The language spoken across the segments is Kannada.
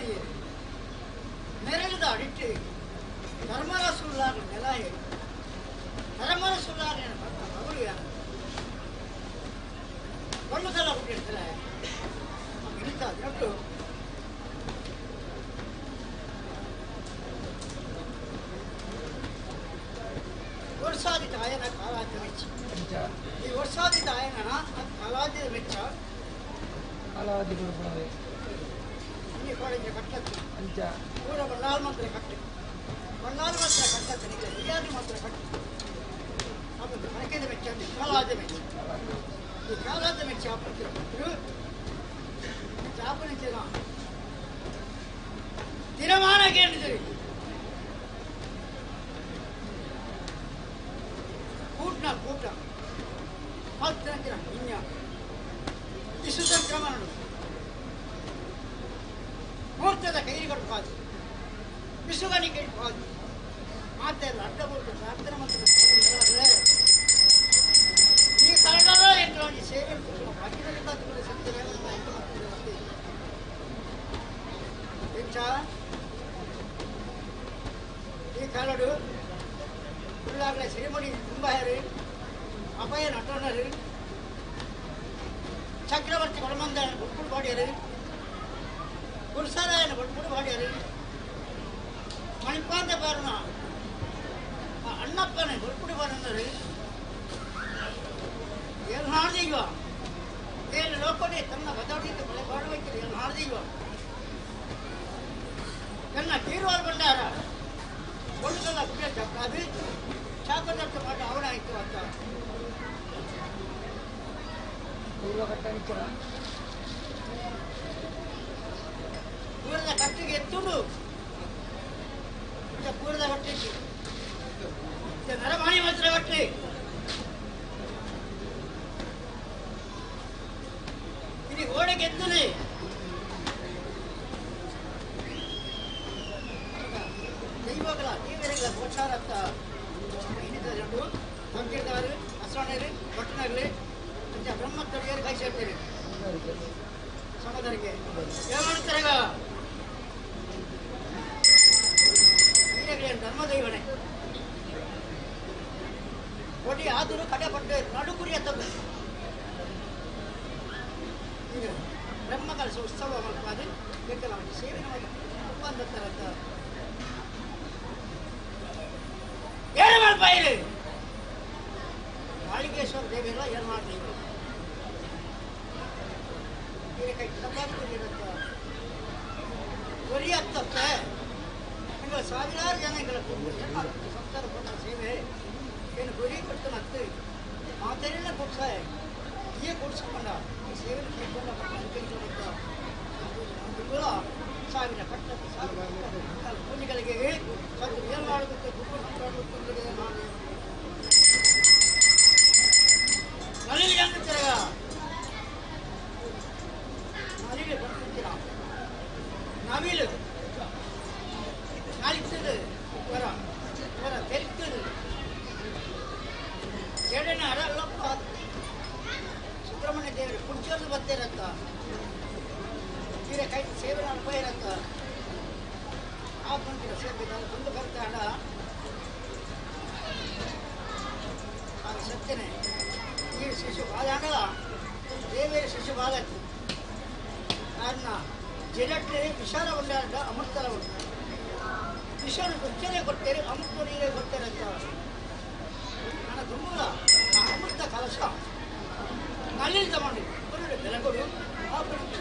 ಅಡಿಯೇ ನೆರಳಿದ ಅಡಿಟ್ಟು ಧರ್ಮರ ಸುಳ್ಳಾಗ ನೆಲಾಯೇ ಧರ್ಮರ ಸುಳ್ಳಾಗ ಮಗಳು ಯಾರು ಒಂದು ಸಲ ಹುಟ್ಟಿರ್ತಾರೆ ಇಂಥ ದೊಡ್ಡ ವರ್ಷಾದಿತ ಆಯನ ಕಾಲಾದ್ಯ ವೆಚ್ಚ ಈ ವರ್ಷಾದಿತ ಆಯನ ಕಾಲಾದ್ಯದ ವೆಚ್ಚ ಕಾಲಾದಿಗಳು ಈ ಕಾಲೇಜಿನ ಕಟ್ಟತ್ತು ಅಂಚ ಪೂರ ಬಣ್ಣಾಲ್ ಮಾತ್ರ ಕಟ್ಟು ಬಣ್ಣಾಲ್ ಮಾತ್ರ ಕಟ್ಟತ್ತೆ ನಿಜಾದಿ ಮಾತ್ರ ಕಟ್ಟು ಅದು ಮನಕೆದ ವೆಚ್ಚ ಅಂದ್ರೆ ಕಾಲಾದ್ಯ ವೆಚ್ಚ ಈ ಕಾಲಾದ್ಯ ವೆಚ್ಚ ಕೊಟ್ಟರು ಚಾಪನಿಂದ ದಿನಮಾನಕ್ಕೆ ಹೇಳಿದ್ರಿ ಕೂಟ ಹತ್ತಂತಿನ ಇನ್ಯ ಇಸುತ್ತ ಕ್ರಮಗಳು ಮುಹೂರ್ತದ ಕೈಗಳು ಪಾದು ಬಿಸುಗನಿ ಕೈ ಪಾದು ಮಾತೆಲ್ಲ ಅಡ್ಡಬಹುದು ಪ್ರಾರ್ಥನೆ ಮತ್ತು ಈ ಕಾರಣದ ಎಂಟು ಸೇವೆ ಈ ಕಾಲಡು உள்ளாகல சிறுமணி கும்பஹரு அபய நட்டனரு சக்கரவர்த்தி பரமந்தன் ஒப்புடு பாடியரு குருசராயன் ஒப்புடு பாடியரு மணிப்பாந்த பாருனா அண்ணப்பனை ஒப்புடு பாருந்தரு ஏழு நாள் தெய்வா ஏழு லோக்கனை தன்னை பதவிக்கு பல பாட வைக்கிற ஏழு நாள் தெய்வா என்ன தீர்வால் பண்ணாரா ஒழுங்கಲ್ಲ ಅದು ಚಾಕದರ್ಥ ಮಾಡಿ ಅವನಾಯ್ತು ಅಂತ ಪೂರದ ಕಟ್ಟಿಗೆ ಎತ್ತುಡು ಪೂರದ ಹೊಟ್ಟಿಗೆ ನರಮಾಣಿ ಮಾತ್ರ ಹೊಟ್ಟೆ ಇಲ್ಲಿ ಓಡೆಗೆ ಎತ್ತುನೆ ದೈವಗಳ ದೇವರಿಗಳ ಗೋಚಾರತ್ತ ಇನ್ನಿದ್ದು ಸಂಕೀರ್ಣವರು ಅಸ್ರಾಣರು ಭಟ್ನಗಲಿ ಅಂತ ಬ್ರಹ್ಮತ್ತಡಿಯರು ಕೈ ಸೇರ್ತಾರೆ ಸಮದರಿಗೆ ಏನು ಮಾಡ್ತಾರಗ ಧರ್ಮದೈವಣೆ ಕೊಡಿ ಆದರೂ ಕಡೆಪಟ್ಟು ನಡುಗುರಿ ಎತ್ತದು ಈಗ ಬ್ರಹ್ಮಗಳ ಉತ್ಸವ ಮಾಡ್ತಾರೆ ಬೇಕಲ್ಲ ಸೇವೆ ಬಂದಂತ ಏನು ಮಾಡ್ಬಾಯಿರಿ ಮಾಳಿಕೇಶ್ವರ ದೇವಿಯಲ್ಲ ಏನು ಮಾಡ್ತೀವಿ ಕೈ ತಪ್ಪಾಗಿರುತ್ತ ಗುರಿ ಹತ್ತತ್ತೆ ನಿಮಗೆ ಸಾವಿರಾರು ಜನ ಸಂಸಾರ ಕೊಟ್ಟ ಸೇವೆ ಏನು ಗುರಿ ಕೊಟ್ಟು ಮತ್ತೆ ಮಾತೆಲ್ಲ ಕೊಡ್ಸ ಈ ಕೊಡಿಸ್ಕೊಂಡ ಈ ಸೇವೆ ಕೊಡ್ಕೊಂಡ ಸಾವಿರ ಕಟ್ಟ ಪೂಜೆಗಳಿಗೆ ಸ್ವಲ್ಪ ಏನು ಮಾಡಬೇಕು ನಲಿಗೆ ಅಂತೀರ ನಲಿಗೆ ಬರ್ತಿದ್ದೀರ ನವಿಲು ನಾಳಿತದು ವರ ವರ ತೆರ್ತದು ಜಡನ ಅರಲ್ಲಪ್ಪ ಸುಬ್ರಹ್ಮಣ್ಯ ದೇವರು ಕುಂಚೋದು ಬರ್ತಿರತ್ತ ತೀರ ಕೈ ಸೇವೆ ಅನುಭವ ಇರತ್ತ ಆ ಬಂದಿರ ಸೇರ್ಬೇಕು ಬಂದು ಬರ್ತಾ ಹಣ ಅದು ಸತ್ಯನೇ ಈ ಶಿಶು ಬಾಲ ಹಣಲ್ಲ ದೇವೇರ ಶಿಶು ಬಾಲತ್ತು ಕಾರಣ ಜಡಕ್ಕೆ ವಿಷಾರ ಉಂಟಾದ ಅಮೃತಲ ಉಂಟು ವಿಷಾರ ಗೊತ್ತೇನೆ ಕೊಡ್ತೇನೆ ಅಮೃತ ನೀರೇ ಕೊಡ್ತೇನೆ ಅಂತ ನನ್ನ ತುಂಬ ಆ ಅಮೃತ ಕಲಶ ನಲಿಲ್ದ ಮಾಡಿ ಬೆಳಗೊಡು ಆ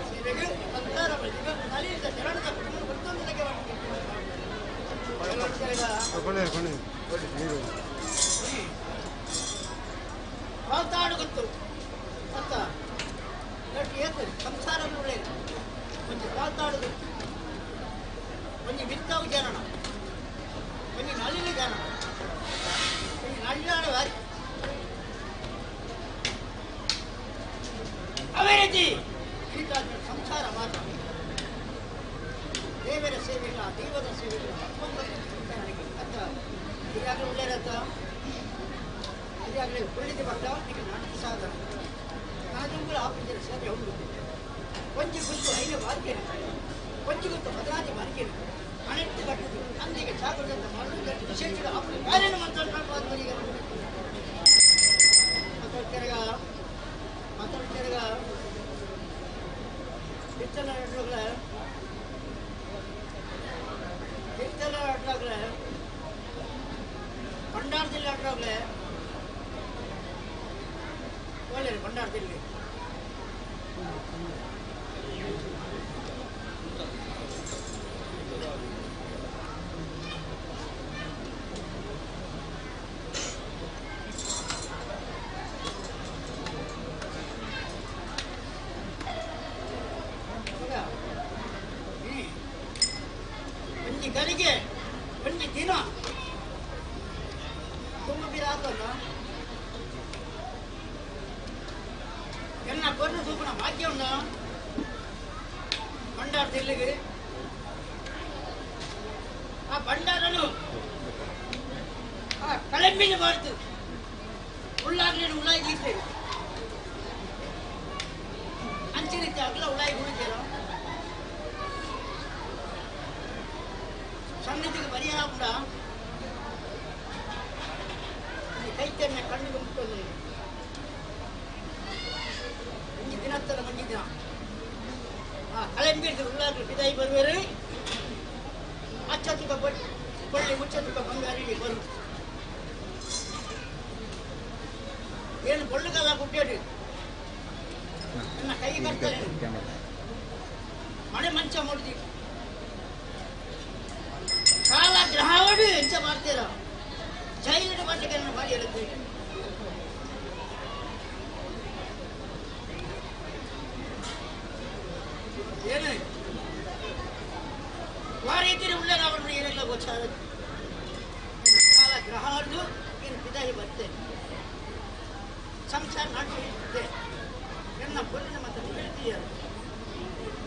ಸೇವೆಗೆ ಸಂಸಾರ ಬಳಿಕ ನಲಿಲ್ದ ತೆರಳದ ಕುಟುಂಬ ಮತ್ತೊಂದಕ್ಕೆ ಮಾತಾಡು ಗೊತ್ತು ಮತ್ತ ಏತು ಸಂಸಾರ ಒಳ್ಳೆಯದು ಒಂದು ಮಾತಾಡುದು ಒಂದು ಮಿತ್ತವು ಜನನ ಒಂದು ನಳಿನ ಜನನ ಒಂದು ನಳಿನಾಡು ಅವೇ ರೀತಿ ಸಂಸಾರ ಮಾತ್ರ ದೇವರ ಸೇವೆಗಳ ದೈವದ ಸೇವೆಗಳ ನನಗೆ ಅಂತ ಈಗಾಗಲೇ ಒಳ್ಳೆಯರತ್ತ ಈಗಾಗಲೇ ಒಳ್ಳೆದು ಬರ್ತ ಈಗ ನಾಟಕ ಸಾಧನ ನಾನು ಕೂಡ ಆಫೀಸರ್ ಸೇವೆ ಹೋಗುದು ಕೊಂಚ ಕುಂತು ಐದು ಬಾರ್ಕೆ ಕೊಂಚಿಗುತ್ತು ಭದ್ರಾದಿ ಮರಿಕೆ ಅನೆಟ್ಟು ಕಟ್ಟುದು ಅಂದಿಗೆ ಜಾಗೃತ ಮಾಡುವುದು ವಿಶೇಷ ಕಾರ್ಯನ ಮಾತಾಡ್ತಾರೆ ಮಾತಾಡ್ತಿರಗ ಹಿತ್ತಲ ಆಟಾಗ್ಲೆ ಭಂಡಾರ ಜಿಲ್ಲೆ ಆಟಾಗ್ಲೆ ಒಳ್ಳೆಯ ಭಂಡಾರ ಜಿಲ್ಲೆ ಗರಿಗೆ ಒಂದು ದಿನ ತುಂಬ ಬಿರಾತಲ್ಲ ಎನ್ನ ಕೊರ್ನ ಸೂಪನ ಭಾಗ್ಯ ಉಂಡ ಭಂಡಾರ ಜಿಲ್ಲೆಗೆ ಆ ಭಂಡಾರನು ಆ ಕಳಂಬಿನ ಬಾರ್ದು ಉಳ್ಳಾಗ್ಲೇನು ಉಳ್ಳಾಯಿ ಗೀತೆ ಅಂಚಿನಿದ್ದೆ ಅಗಲ ಉಳ್ಳಾಯಿ ಗುಣಿದ್ಯಾರ ಸನ್ನಿಧಿಗೆ ಪರಿಹಾರ ಕೂಡ ಕೈತನ್ನೇ ಕಣ್ಣಿಗೆ ಮುಟ್ಟೋದು ಮಂಜಿ ದಿನತ್ತರ ಮಂಜಿ ದಿನ ಆ ಕಳೆಂಬಿಡಿದು ಉಳ್ಳಾಗ್ಲಿ ಬಿದಾಯಿ ಬರುವರು ಅಚ್ಚ ತುಕ ಬಳ್ಳಿ ಮುಚ್ಚ ತುಕ ಬಂಗಾರಿಗೆ ಬರು ಏನು ಬಳ್ಳುಗಾಲ ಕುಟ್ಟೇಡಿ ನನ್ನ ಕೈ ಕಟ್ತಾರೆ ಮಳೆ ಮಂಚ ಮುಡ್ದಿ ಕಾಲ ಗ್ರಹವಾಡು ಎಂತ ಮಾಡ್ತೀರ ಜೈಲಿನ ಮಾಡ್ಲಿಕ್ಕೆ ಮಾಡಿ ಹೇಳುತ್ತೆ ಏನು ಆ ರೀತಿ ಉಳ್ಳ ನಾವು ಏನೆಲ್ಲ ಗೊತ್ತಾಗ ಕಾಲ ಗ್ರಹವಾಡು ಏನು ಬಿದಾಯಿ ಬರ್ತೇನೆ ಸಂಸಾರ ನಡೆಸಿದೆ ಎನ್ನ ಪುಣ್ಯ ಮತ್ತು ಹೇಳ್ತೀಯ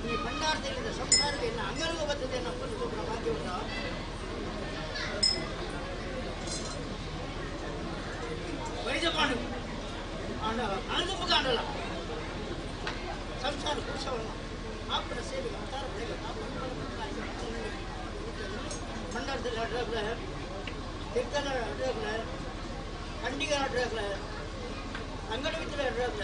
ಈ ಭಂಡಾರದಲ್ಲಿದ್ದ ಸಂಸಾರಕ್ಕೆ ಎನ್ನ ಅಂಗರಿಗೂ ಬರ್ತದೆ ಎನ್ನ ಪುಣ್ಯ ಭಾಗ್ಯವನ್ನು ವೈದ್ಯಪಾಡು ಅಣದುಂಬ ಕಾಣಲ್ಲ ಸಂಸಾರ ಪುರುಷವನ್ನು ಆಪನ ಸೇವೆಗೆ ಅವತಾರ ಬೇಗ ಭಂಡಾರದಲ್ಲಿ ಅಡ್ರಾಗ್ಲ ತೀರ್ಥನ ಅಡ್ರಾಗ್ಲ ಖಂಡಿಗ ಅಡ್ರಾಗ್ಲ ಅಂಗಡಿ ವಿತ್ರ ಅಡ್ರಾಗ್ಲ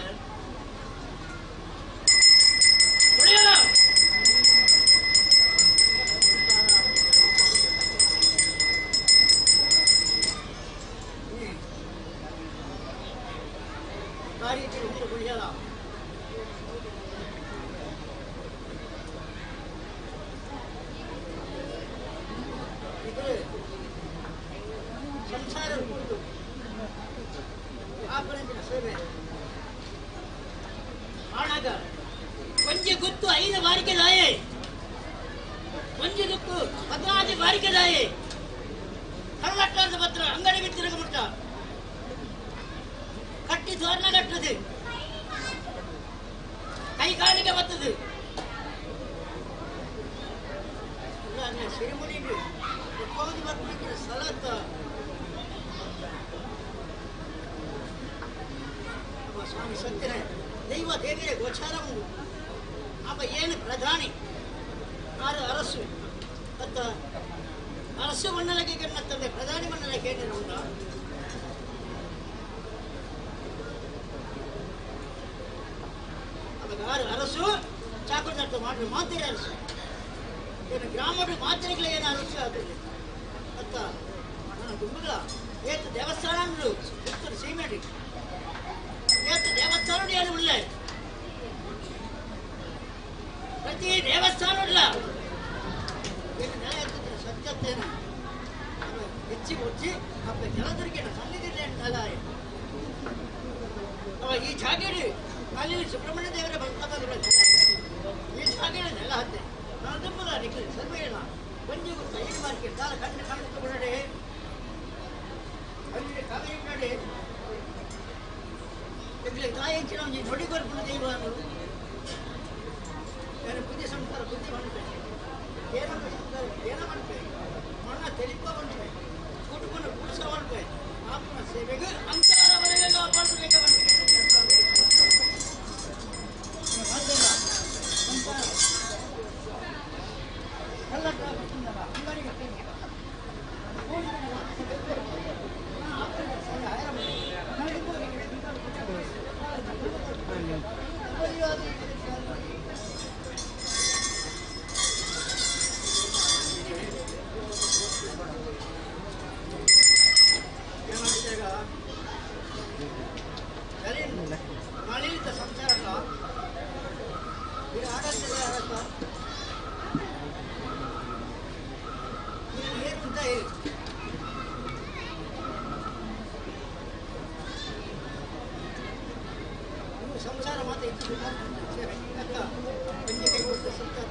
ಸಂಸಾರ ಆಪಣೆಂದಿನ ಸೇವೆ ಆಣಾಗ ಒಂಜಿ ಗುತ್ತು 5 ಬಾರಿಕೆದಾಯೆ ಒಂಜಿ ಗುತ್ತು 14 ಬಾರಿಕೆದಾಯೆ ಕಳ್ಳಟ್ಟಾದ ಪತ್ರ ಅಂಗಡಿಗೆ ತಿರುಗಬಿಟ್ಟ ಕಟ್ಟಿ ತೋರಣ ಕಟ್ಟದು ಕೈ ಕಾಲಿಗೆ ಬರ್ತದೆ ಸಿರಿಮುಡಿಗೆ ಎಪ್ಪೋದು ಬರ್ಲಿಕ್ಕೆ ಸ್ಥಳತ್ತ ಸ್ವಾಮಿ ಸತ್ಯನ ದೈವ ದೇವಿಯ ಗೋಚಾರ ಉಂಟು ಅಪ್ಪ ಏನು ಪ್ರಧಾನಿ ಆರು ಅರಸು ಮತ್ತ ಅರಸು ಮಣ್ಣಲಗೆ ಗಣ್ಣತ್ತಂದೆ ಪ್ರಧಾನಿ ಮಣ್ಣಲಗೆ ಏನೇನು ಉಂಟ ಅವಾಗ ಆರು ಅರಸು ಚಾಕುರ್ದಟ್ಟು ಮಾಡಿ ಮಾತಿರ ಅರಸು ಏನು ಗ್ರಾಮದ ಮಾತಿರಿಗಳ ಏನು ಅರಸು ಆಗಲಿ ಮತ್ತ ನನ್ನ ಗುಂಬುಗಳ ಏತು ದೇವಸ್ಥಾನಗಳು ಉತ್ತರ ಸೀಮೆಡಿ ಏತು ದೇವಸ್ಥಾನ ಏನು ಉಳ್ಳ ಪ್ರತಿ ದೇವಸ್ಥಾನ ಇಲ್ಲ ಏನು ನೆಲೆ ಎತ್ತಿದ್ರೆ ಸ್ವಚ್ಛತೆನ ಹೆಚ್ಚಿಗೆ ಹೊಚ್ಚಿ ಅಪ್ಪ ಜಲದರಿಗೆ ಸನ್ನಿಧಿಲ್ಲ ನೆಲ ಅವ ಈ ಜಾಗೇಡಿ ಅಲ್ಲಿ ಸುಬ್ರಹ್ಮಣ್ಯ ದೇವರ ಭಕ್ತಗಳ ನೆಲ ಈ ಜಾಗೇಡಿ ನೆಲ ಹತ್ತೆ ನಾನು ತುಂಬದ ನಿಖಿಲ್ ಸರ್ವೇಣ ಒಂಜಿ ಗೊತ್ತ ಏನು ಮಾರ್ಕೆ ಕಾಲ ಕಣ್ಣು ಕಾಣುತ್ತ ಬಿಡಡೆ ಅಲ್ಲಿ ಕಾವೇರಿ ಬಿಡಡೆ ಎಗ್ಲೆ ತಾಯಿಂಚಿನ ಒಂದು ನೋಡಿಕೊರ್ಪುಣ ದೈವ ನಾನು ಬುದ್ಧಿ ಸಂಸ್ಕಾರ ಬುದ್ಧಿ ಮಾಡ್ತೇನೆ ಏನಪ್ಪ ಸಂಸ್ಕಾರ ಏನ ಮಾಡ್ತೇನೆ ಮಣ್ಣ ತೆಲಿಪ ಮಾಡ್ತೇನೆ ಕುಟುಂಬನ ಪುರುಷ ಮಾಡ್ತೇನೆ ಆತ್ಮ ಸೇವೆಗೆ ಅಂತರವರೆಗೆ ಕಾಪಾಡಬೇಕು ಮಳೆಯಿಂದ ಸಂಸಾರ ಇದು ಆಡಳಿತದ ಏನು ಅಂತ ಹೇಳಿ ಸಂಸಾರ ಮಾತ್ರ ಇತ್ತು ಬೆಂಕಿ ಕೈ ಕೊಟ್ಟು ಸಂಸಾರ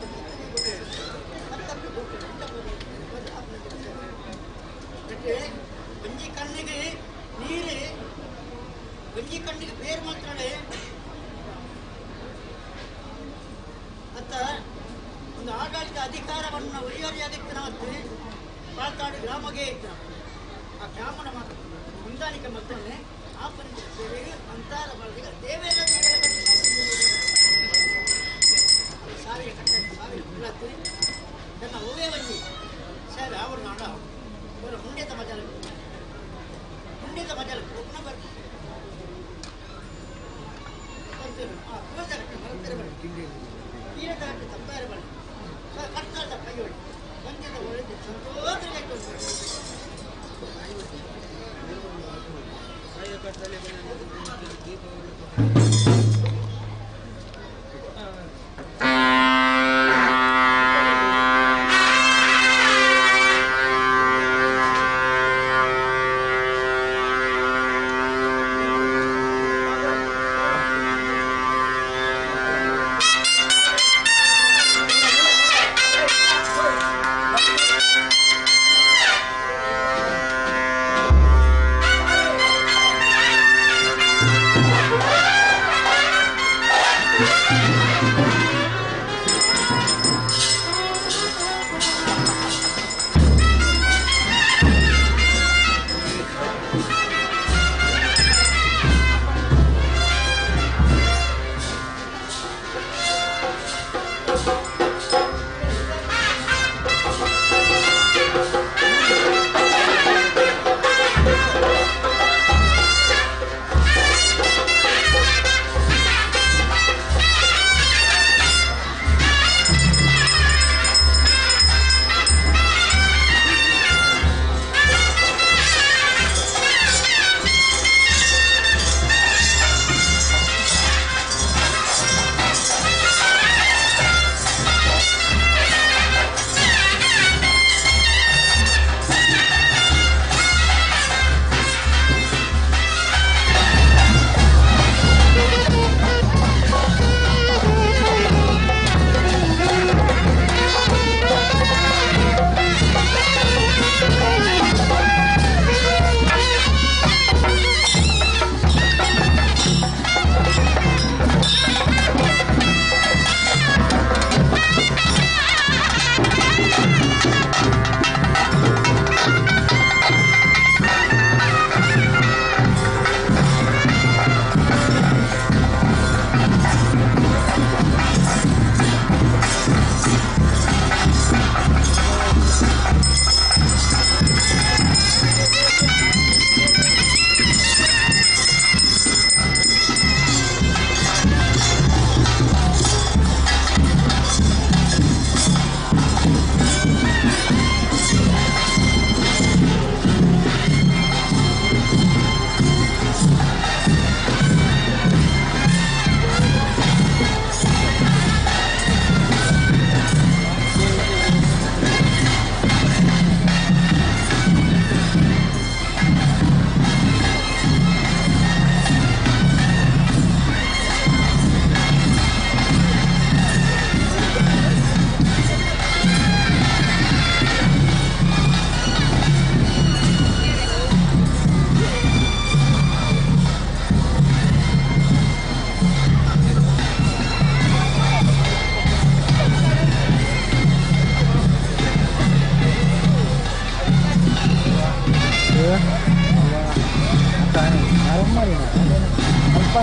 ಗಂಜಿ ಕಣ್ಣಿಗೆ ನೀರೇ ಗಂಜಿ ಕಣ್ಣಿಗೆ ಬೇರು ಮಾತ್ರನೇ ಅಂತ ಒಂದು ಆಡಳಿತ ಅಧಿಕಾರವನ್ನು ಒಯ್ಯೋರಿಯಾಗಿತ್ತು ಪಾಲ್ತಾಡು ಗ್ರಾಮಗೆ ಇತ್ತು ಆ ಗ್ರಾಮನ ಮಾತು ಹೊಂದಾಣಿಕೆ ಮತ್ತೊಮ್ಮೆ ಆ ಪರಿಣಿತ ಸೇವೆಗೆ ಅಂತಾರ ಬಳಗ ದೇವೇಂದ್ರ ಸಾವಿರ ಕಟ್ಟ ಸಾವಿರ ಬಿಡತ್ತೆ ನನ್ನ ಹೋಗೇ ಬನ್ನಿ ಸರ್ ಅವರು ನಾಡ ಅವರು ಮುಂಡೆದ ಮಜಾಲ ಒಬ್ಬನ ಬರ್ತೀವಿ ತೀರದಾಟಿ ತಪ್ಪಾರೆ ಬಳಿ ಕಟ್ಟಾದ ಕೈಯೊಳ್ಳಿ ಬಂದಿದ್ದ ಒಳ್ಳೆದು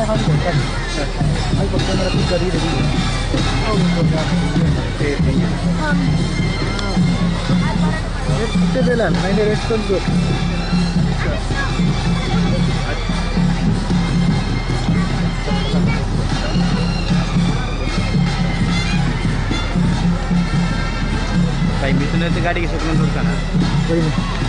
Ay, ¿por qué no la pica de ir? Belan, main di restoran good. भाई मिथुन तो गाड़ी के सुकून दूर का ना Woi ni.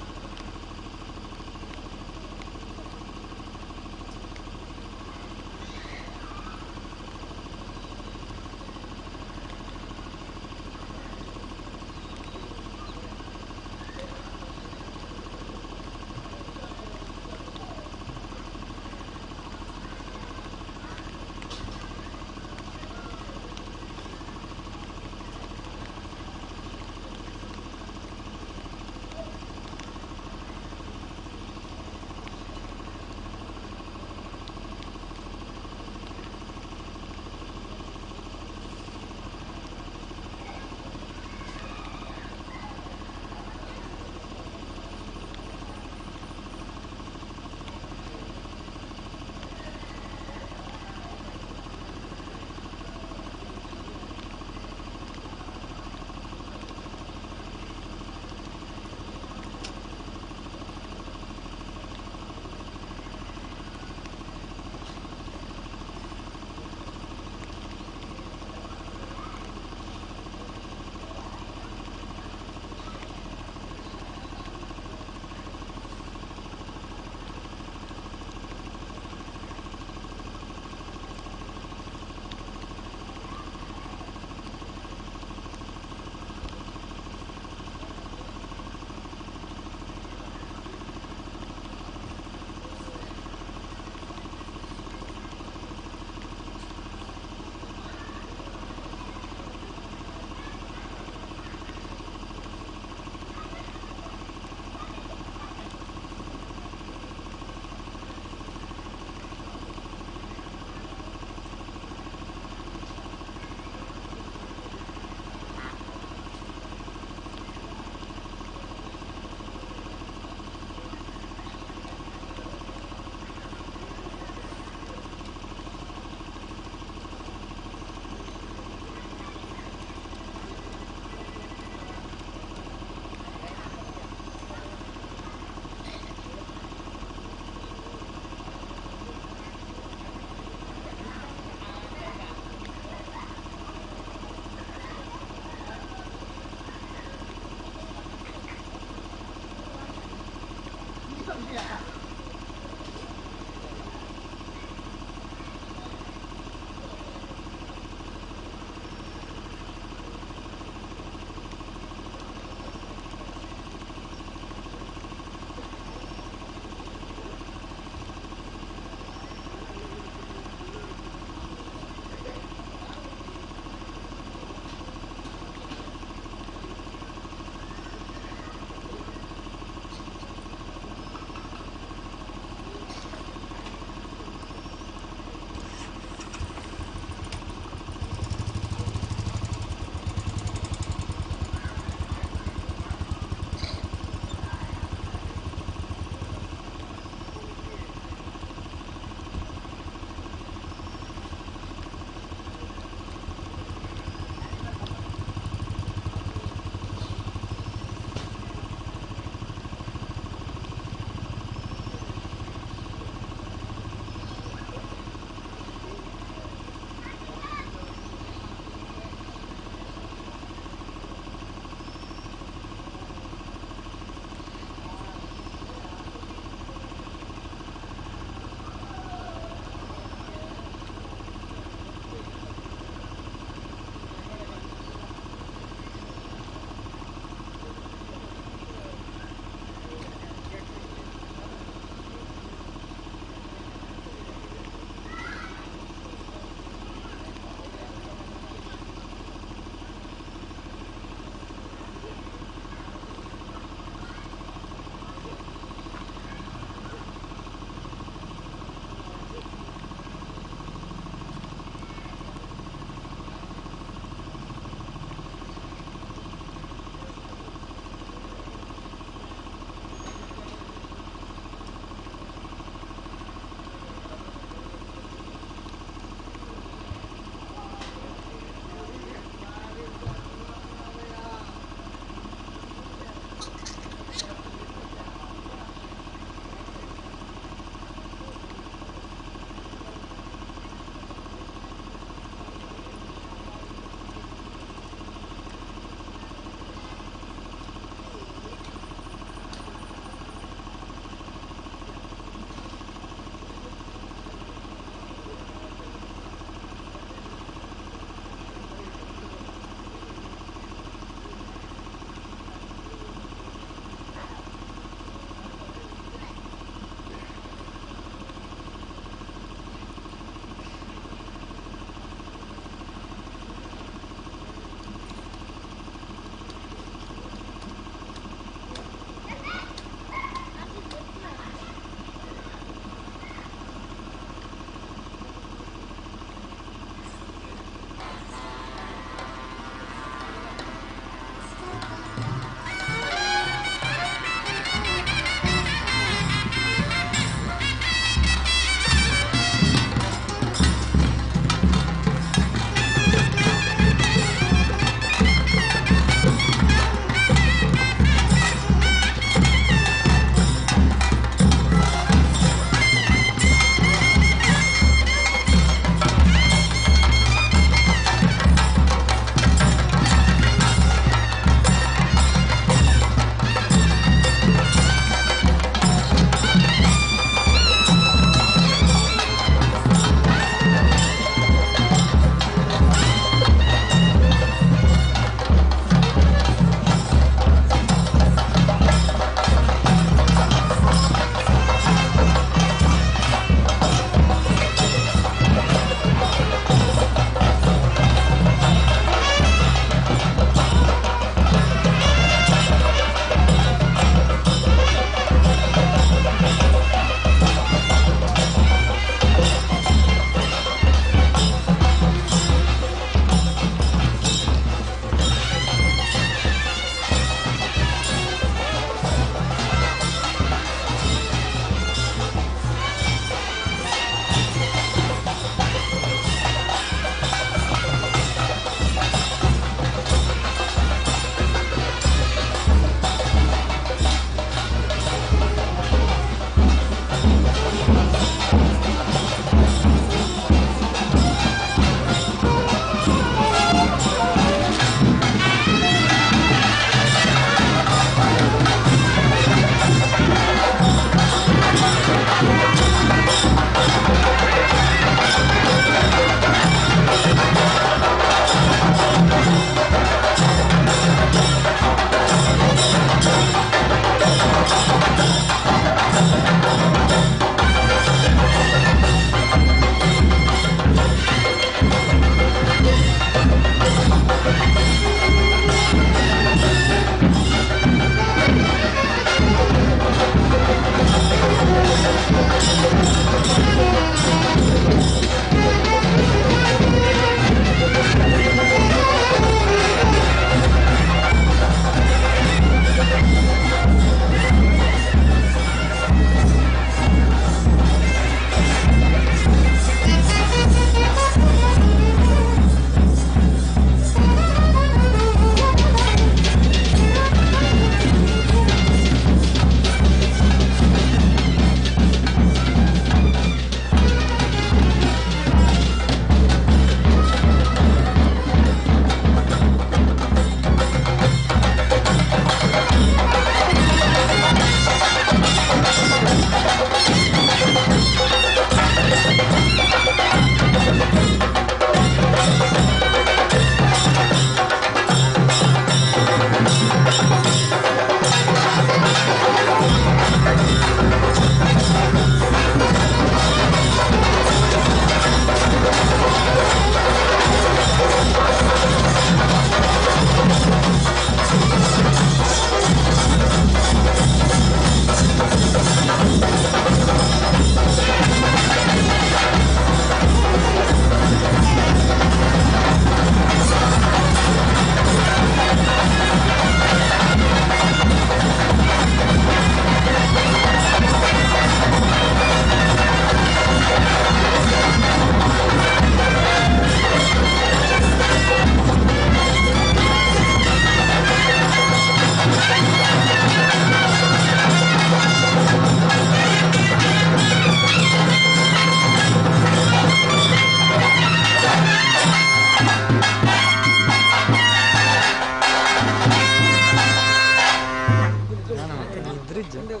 ಬ್ರಿಡ್ಜ್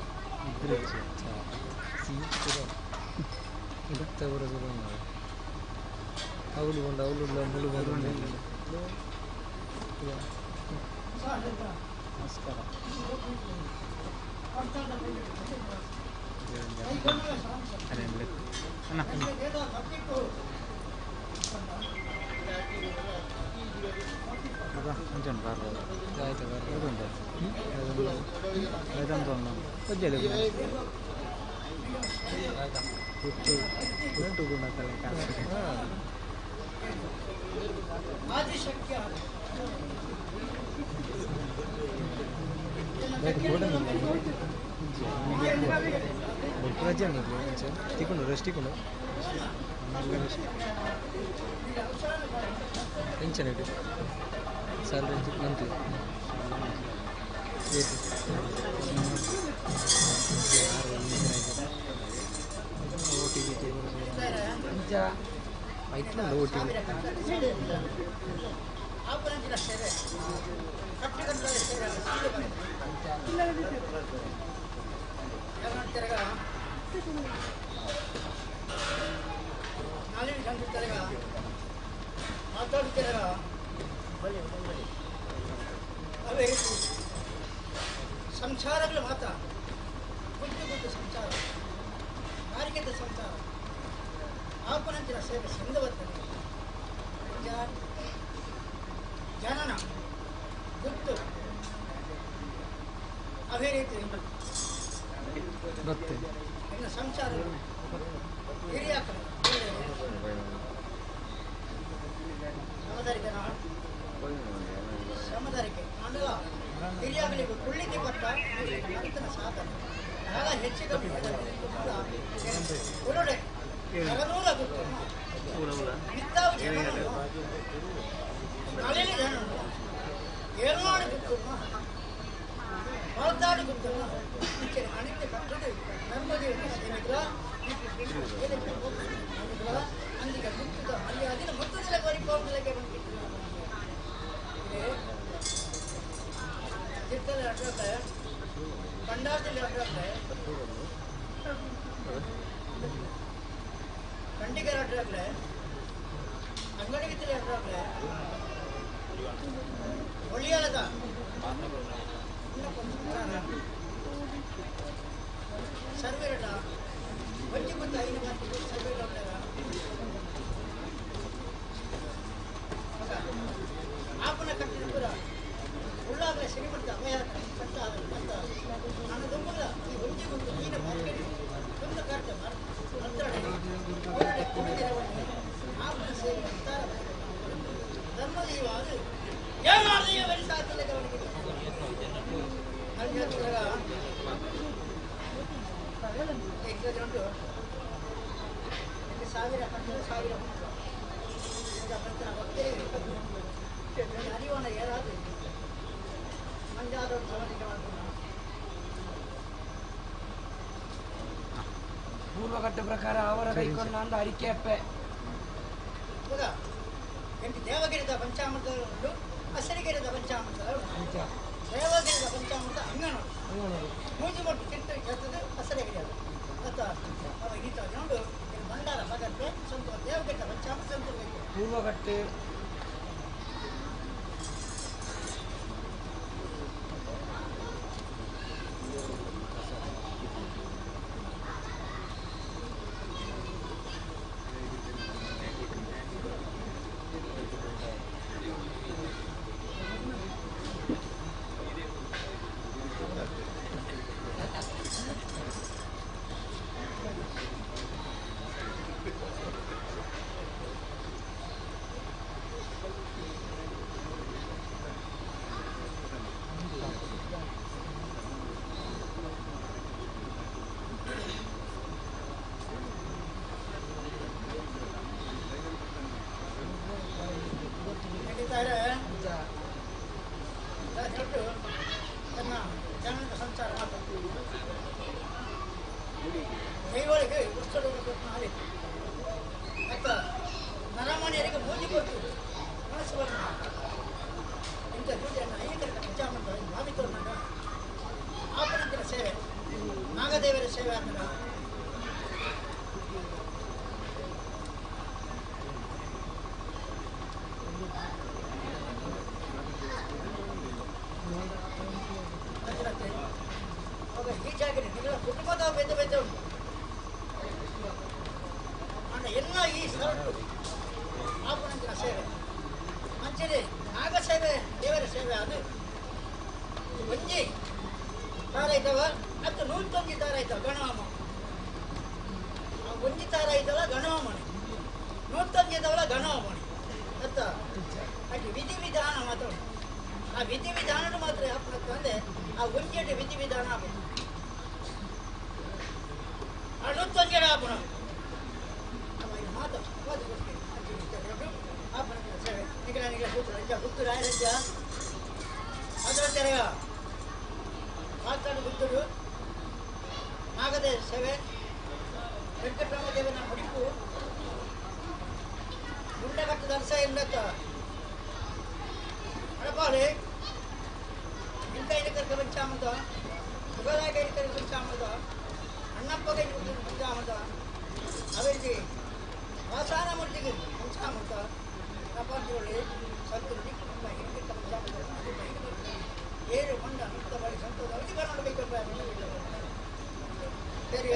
ಬ್ರಿಡ್ಜ್ ಇರುತ್ತೆ ಊರ ಅವಳು ಕೊಂಡು ಅವಳು ಮುಳು ಕೊಂಡು ನಮಸ್ಕಾರ ಅಣ್ಣ కొంచెం పర్లేదు ಆಯ್ತು ఏదుంటుంది ఏదంతా ఉన్నాం కొద్దిగా ಹುಟ್ಟು ಹುಟ್ಟು ಗುಣ ತಲೆ ರಜೆ ತಿಕ್ಕೊಂಡು ರೆಸ್ಟ್ ತಿಕ್ಕೊಂಡು ಟೆನ್ಷನ್ ಇಟ್ಟು salary monthly O T P ಆಯ್ತು ಓ ಟಿ ಪಿ ಮಾತಾಡ್ತೀರಾ ಅವೇ ಸಂಸಾರಗಳು ಮಾತ್ರ ಗುಡ್ಡು ಗುಡ್ಡು ಸಂಸಾರ ಮಾರಿಕೆದ ಸಂಸಾರ ಆಪನಂತಿನ ಸೇವೆ ಸಂದವರ್ತನೆ ಜನನ ಗುಟ್ಟು ಅವೇ ರೀತಿ ಗೊತ್ತೆ ಇನ್ನು ಸಂಸಾರ ಹಿರಿಯ ಶ್ರಮದಾರಿಕೆ ಮಂಡಲ ಹಿರಿಯಾಗಲಿಗೂ ಕುಳ್ಳಿಗೆ ಪಟ್ಟ ಅಂತನ ಸಾಧನೆ ಆಗ ಹೆಚ್ಚು ಕಮ್ಮಿ ಉರುಡೆ ನಗನೂರ ಗುಟ್ಟು ಮಿತ್ತಾವು ಜನನು ನಾಳೆಯಲ್ಲಿ ಜನನು ಏಳ್ನಾಡು ಗುಟ್ಟು ಹೊರತಾಡು ಗುಟ್ಟು ಈಚೆ ಅನಿತ್ಯ ಕಟ್ಟದು ನರ್ಮದೇವಿ ಸೇವಿದ್ರ ಅಂದಿಗೆ ಮುಟ್ಟದ ಅಲ್ಲಿ ಅದನ್ನ ಮುಟ್ಟದಲ್ಲ ಬರಿಕೋಟಕ್ಕೆ ಬಂದಿತ್ತು ತೀರ್ಥದಲ್ಲಿ ಅಡ್ಡಾಡ್ರೆ ಭಂಡಾರದಲ್ಲಿ ಅಡ್ಡಾಡ್ರೆ ಖಂಡಿಗರ ಅಡ್ಡಾಡ್ರೆ ಅಂಗಡಿಗಿತ್ತಲ್ಲಿ ಅಡ್ಡಾಡ್ರೆ ಒಳ್ಳೆಯದ ಸರ್ವೇರಡ ಒಂಜಿ ಗೊತ್ತ ಐದು ಮಾತು ಸರ್ವೇರ ಆಪನ ಕಟ್ಟಿದ ಪುರ ಉಳ್ಳಾಗಲೇ ಶ್ರೀಮಂತ ಅಭಯ ಕಟ್ಟ ನಾನು ದುಂಬಲ್ಲ ಈ ಒಂಜಿ ಒಂದು ಮೀನ ಮಾರ್ಕೆಟ್ ತುಂಬ ಕಟ್ಟ ಆಪನ ಸೇವೆ ಅಂತಾರ ಧರ್ಮದೀವಾದ ಏನಾದೀಯ ಬೆಳೆಸಾಗ್ತದೆ ಅವನಿಗೆ ನನಗೆ ಉಂಟು 1000 ಕಟ್ಟಲು 1000 அறிவான ஏதாவது மஞ்சாதோடு சமதிக்க ಪೂರ್ವಘಟ್ಟ ಪ್ರಕಾರ ಅವರ ಕೈಕೊಂಡು ಅಂದ ಅರಿಕೆಪ್ಪೆ ಹೌದಾ ಎಂಟು ದೇವಗಿರಿದ ಪಂಚಾಮೃತಗಳು ಹಸಿರಿಗಿರಿದ ಪಂಚಾಮೃತಗಳು ದೇವಗಿರಿದ ಪಂಚಾಮೃತ ಅಂಗನೋಡು ಮೂಜು ಮೊಟ್ಟು ತಿಟ್ಟು ಕೆತ್ತದು ಹಸಿರಿಗಿರಿ ಅದು ಮತ್ತು ಅವ ಈತ ನೋಡು ಭಂಡಾರ ಮಗಕ್ಕೆ ಸ್ವಂತ ದೇವಗಿರಿದ ಪಂಚಾಮೃತ ಸ್ವಂತ ಪೂರ್ವಘಟ್ಟ ಸಂಚಾರ ಕೈಗಳಿಗೆ ಉತ್ಸವ ಮಾಡಿ ಮತ್ತು ನರಮಣಿಯರಿಗೆ ಮೂಜಿ ಕೊಟ್ಟು ಮನಸ್ಸು ಬರೋಣ ಇಂಥ ದುಡ್ಡನ್ನು ಐದರಿಂದ ಪಂಚಾಮೃತ ಭಾವಿತೋರ್ನಾಗ ಆಪನಂತಿನ ಸೇವೆ ಸೇವೆ ಆಗ್ತದ ಈಚಾಗಿದೆ ನಿಗಳ ಕುಟುಂಬದ ಬೆದ್ದು ಬೆದ್ದು ಉಂಟು ಅಣ್ಣ ಎಲ್ಲ ಈ ಸರಟ್ಟು ಆಪಣಂಚಿನ ಸೇವೆ ಮಂಚಿದೆ ನಾಗ ಸೇವೆ ದೇವರ ಸೇವೆ ಅದು ಒಂಜಿ ತಾರ ಇದ್ದವ ಮತ್ತು 101 ತಾರ ಇದ್ದವ ಗಣವಾಮ ಒಂಜಿ ತಾರ ಇದ್ದವ ಗಣವಾಮಣಿ 101 ಇದ್ದವಳ ಗಣವಾಮಣಿ ಅತ್ತ ಅದು ವಿಧಿವಿಧಾನ ಮಾತ್ರ ಆ ವಿಧಿವಿಧಾನ ಮಾತ್ರ ಆಪಣಕ್ಕೆ ಅಂದರೆ ಆ ಒಂಜೆಡೆ ವಿಧಿವಿಧಾನ ಆಪಣ ಆ 101 ಆಪಣ ಮಾತು ಆಪಣ ಸೇವೆ ನಿಖಿಲ ಪುತ್ತೂರು ರಾಯರಜ್ಜ ಅದರ ತೆರೆಗ ಮಾತಾಡು ಬುದ್ಧರು ನಾಗದ ಸೇವೆ ವೆಂಕಟರಾಮದೇವನ ಮುಡಿಪು ಗುಂಡಗಟ್ಟು ದರ್ಶ ಎಂದತ್ತ ಅಡಪಾಲೆ ಇಂಥ ಇದಕ್ಕೆ ಪಂಚಾಮೃತ ಮುಗಲಾಗ ಇದಕ್ಕೆ ಪಂಚಾಮೃತ ಅಣ್ಣಪ್ಪಗೆ ಪಂಚಾಮೃತ ಅವರಿಗೆ ವಾಸಾನ ಮೂರ್ತಿಗೆ ಪಂಚಾಮೃತ ಪ್ರಪಂಚದಲ್ಲಿ ಸಂತೃಪ್ತಿ ಪಂಚಾಮೃತ ಏರು ಮಂಡ ಮುಕ್ತ ಮಾಡಿ ಸಂತೋಷ ಅವಧಿ ಬರಬೇಕು ಸರಿ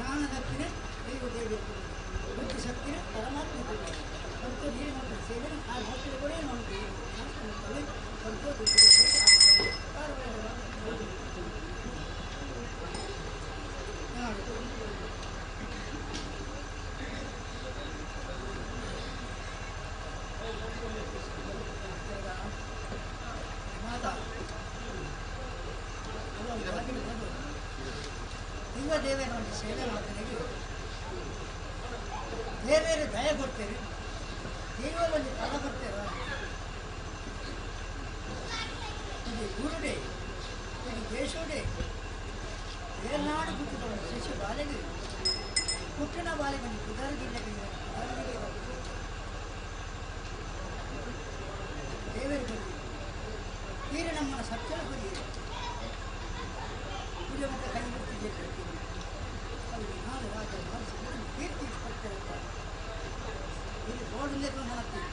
ಜ್ಞಾನದತ್ತಿನ ದೈವ ದೇವಿಯ ಬುದ್ಧಿ ಶಕ್ತಿನ ಪರಮಾತ್ಮ ಮತ್ತು ನೀರು ನಮ್ಮ ಸೇವೆ ಆ ಮಕ್ಕಳುಗಳೇ ನಮಗೆ ಸಂತೋಷ ದೈವ ದೇವೇ ನೋಡಿ ಸೇವೆ ಮಾಡ್ತೇನೆ ದೇವೇರು ದಯ ಕೊಡ್ತೇವೆ ದೈವದಲ್ಲಿ ಫಲ ಕೊಡ್ತೇವ ಇದು ಗುರುಡೆ ಇದು ದೇಶೋಡೆ ಏನಾಡು ಕುಟ್ಟುಕೊಂಡು ಶಿಶು ಬಾಲೆಗೆ ಕುಟ್ಟಿನ ಬಾಲೆಗೆ ಕುದರಗಿಲ್ಲಗೆ ದೇವರು ಬಂದು ಹೀರೆ ನಮ್ಮನ್ನು ಸತ್ಯನ ಬಂದಿದೆ ಪೂಜೆ ಮತ್ತು ಕೈ ಮುಟ್ಟಿದ್ದೆ ಅಲ್ಲಿ ನಾನು ರಾಜ ಮಾಡಿಸಿದ್ರೆ ಕೀರ್ತಿ ಕೊಡ್ತೇವೆ ಇಲ್ಲಿ ಗೋಡಲೇಕು ಮಾಡ್ತೀವಿ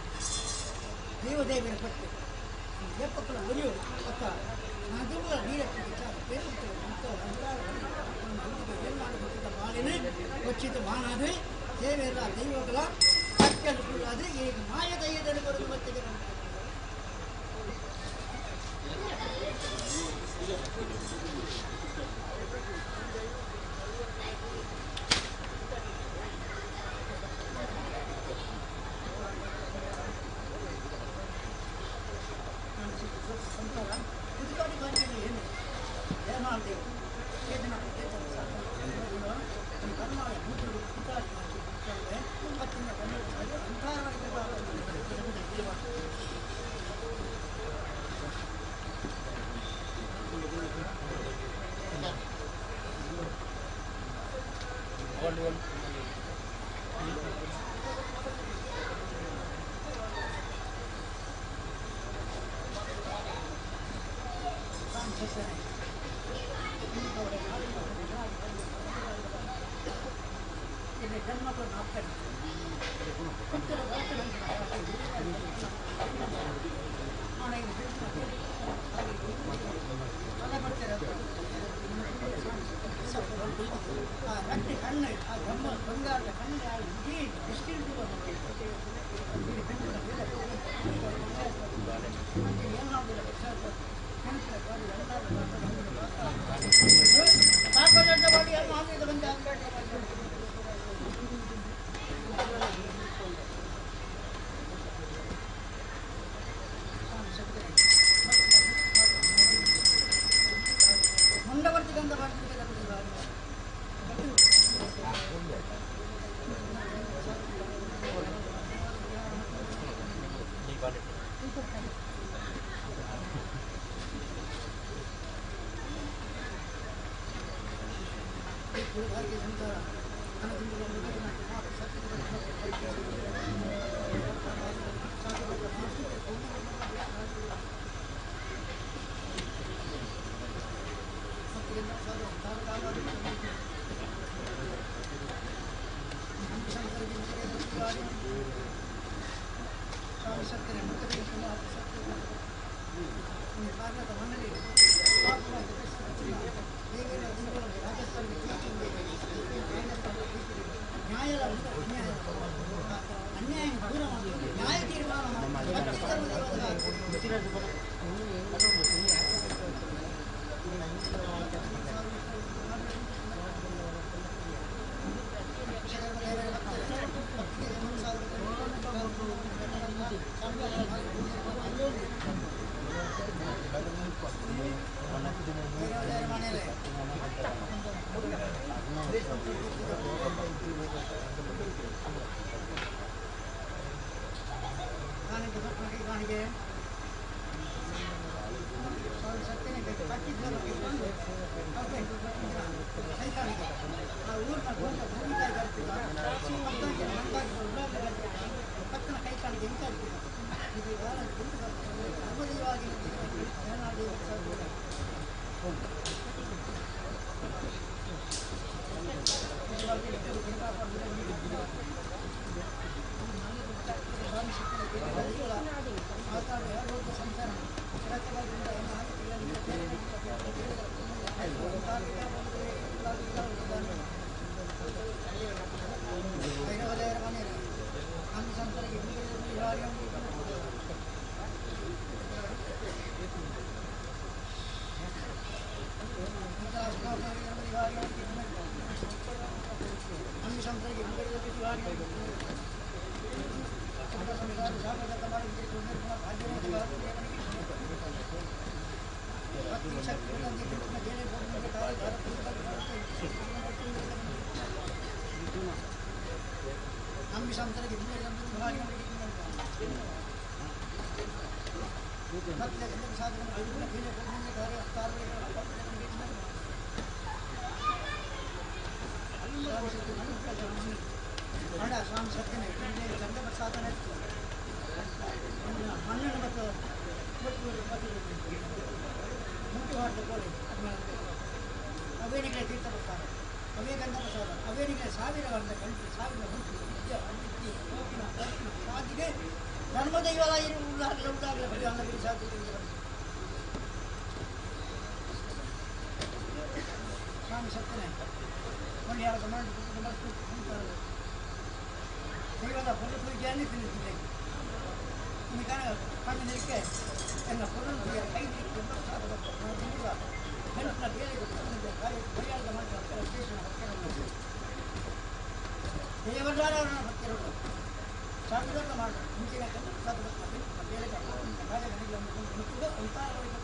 ದೇವದೇವರ ಪಟ್ಟು ಎಪ್ಪಕ್ಕಳ ಒಲಿಯು ಪಕ್ಕ ನದುಗಳ ನೀರಕ್ಕೆ ವಿಚಾರ ಬೇರೆ ಏನಾಡುತ್ತಿದ್ದ ಬಾಲಿನ ಕೊಚ್ಚಿದ ಮಾನಾದ್ರೆ ದೇವರ ದೈವಗಳ ಅತ್ಯನುಕೂಲಾದ್ರೆ ಈಗ ಮಾಯ ದೈವದಲ್ಲಿ ಬರುವುದು ಮತ್ತೆ ಕಣ್ಣು ಆ ಬ್ರಹ್ಮ ಬಂಗಾರದ ಕಣ್ಣು ಇಡೀ ಎಷ್ಟು ಸಾಕೋಜಡ್ಡವಾಡಿ ಏನು ಆಮೇಲೆ ಬಂದ ಮುಂಡವರ್ತಿಗಂಧ ಮಾಡ್ತಿದ್ದೆ ಸ್ವಾಮಿ ಸತ್ಯನೇ ಚಂದ ಪ್ರಸಾದನೆ ಮಣ್ಣನ್ನು ಮತ್ತು ಮುಟ್ಟಿ ಮಾಡಿಕೊಳ್ಳಿ ಅವೇನಿಗೆ ತೀರ್ಥ ಪ್ರಸಾದ ಅವೇ ಗಂಧ ಪ್ರಸಾದ ಅವೇನಿಗೆ ಸಾವಿರಗಳಿಂದ ಕಂಡು ಸಾವಿರ ಮುಟ್ಟಿ ವಿದ್ಯೆ ಅತಿಥಿ ಕೋಪಿನ ದರ್ಶನ ಸಾಧಿಗೆ ಧರ್ಮದೈವಲ ಉಳ್ಳಾಗಲೇ ಬರೀ ಅಂಗಡಿ ಸಾಧ್ಯ ಸ್ವಾಮಿ ಸತ್ಯನೇ ಒಳ್ಳೆಯಾದ ಮಾಡಿ ದೈವದ பொருள் பூஜைன்னு ತಿಳಿದಿದೆ ನಿಮಗೆ ಕಣ್ಣಿನಿಕ್ಕೆ ಎಲ್ಲ பொருள் பூಜೆ ಕೈ ನೀಡಿ ಹೆಣ್ಣಿನ ಬೇರೆ ಮರ್ಯಾದ ಮಾಡ್ತಾರೆ ವಿಶೇಷಣ ಭಕ್ತರನ್ನು ದೇವರಾರವರನ್ನ ಭಕ್ತರನ್ನು ಸಾಧುಗಳನ್ನು ಮಾಡ್ತಾರೆ ಮುಂಚಿನ ಕಣ್ಣು ಸಾಧುಗಳನ್ನು ಬೇರೆ ಕಾರ್ಯಗಳನ್ನು ಮುಟ್ಟುವುದು ಅಂತಾರವರಿಗೆ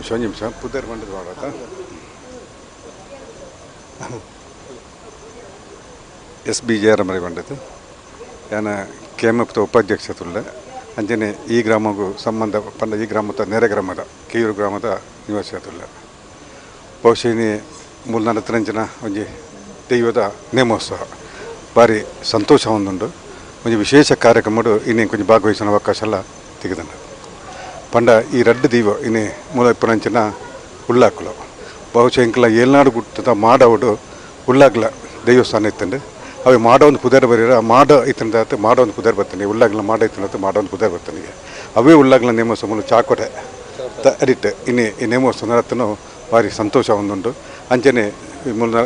ಒಂದು ನಿಮಿಷ ಪುದರ್ ಬಂಡದ ಮಾಡತ್ತ SB ಜಯರಾಮರಿ ಬಂಡದ್ದು ನಾನು KMF ಉಪಾಧ್ಯಕ್ಷತುಳ್ಳ ಅಂಜನೆ ಈ ಗ್ರಾಮಗೂ ಸಂಬಂಧ ಪಂಡ ಈ ಗ್ರಾಮದ ನೆರೆ ಗ್ರಾಮದ ಕೀರು ಗ್ರಾಮದ ನಿವಾಸಿಯತುಳ್ಳ ಬಹುಶಃ ಮೂಲ ನಲವತ್ತರಂಜನ ಒಂಜಿ ದೈವದ ನೇಮೋತ್ಸವ ಭಾರಿ ಸಂತೋಷ ಹೊಂದುಂಡು ಒಂಜಿ ವಿಶೇಷ ಕಾರ್ಯಕ್ರಮಡು ಇನ್ನೇ ಕೊಂಚ ಭಾಗವಹಿಸೋ ಅವಕಾಶ ಎಲ್ಲ ತೆಗೆದಂಡು ಪಂಡ ಈ ರಡ್ಡು ದೀವ ಇನ್ನೇ ಮೂಲ ಇಪ್ಪರಂಚಿನ ಉಳ್ಳಾಕಲು ಬಹುಶಃ ಇಂಕಲ ಏಳ್ನಾಡು ಗುಟ್ಟದ ಮಾಡವಡು ಉಳ್ಳಾಗ್ಲ ದೇವಸ್ಥಾನ ಇತ್ತಂಡು ಅವು ಮಾಡ ಒಂದು ಪುದರ್ ಬರೀರ ಮಾಡ ಇತ್ತಂದ ಮಾಡ ಒಂದು ಪುದರ್ ಬರ್ತಾನೆ ಉಳ್ಳಾಗ್ಲ ಮಾಡ ಇತ್ತಂತ ಮಾಡ ಒಂದು ಪುದರ್ ಬರ್ತಾನೆ ಅವೇ ಉಳ್ಳಾಗ್ಲ ನೇಮೋತ್ಸವ ಮೂಲ ಚಾಕೋಟೆ ಅಡಿಟ್ ಇನ್ನೇ ಈ ನೇಮೋತ್ಸವ ನರತ್ತನು ಭಾರಿ ಸಂತೋಷ ಹೊಂದುಂಡು ಅಂಚನೆ ಮೂಲ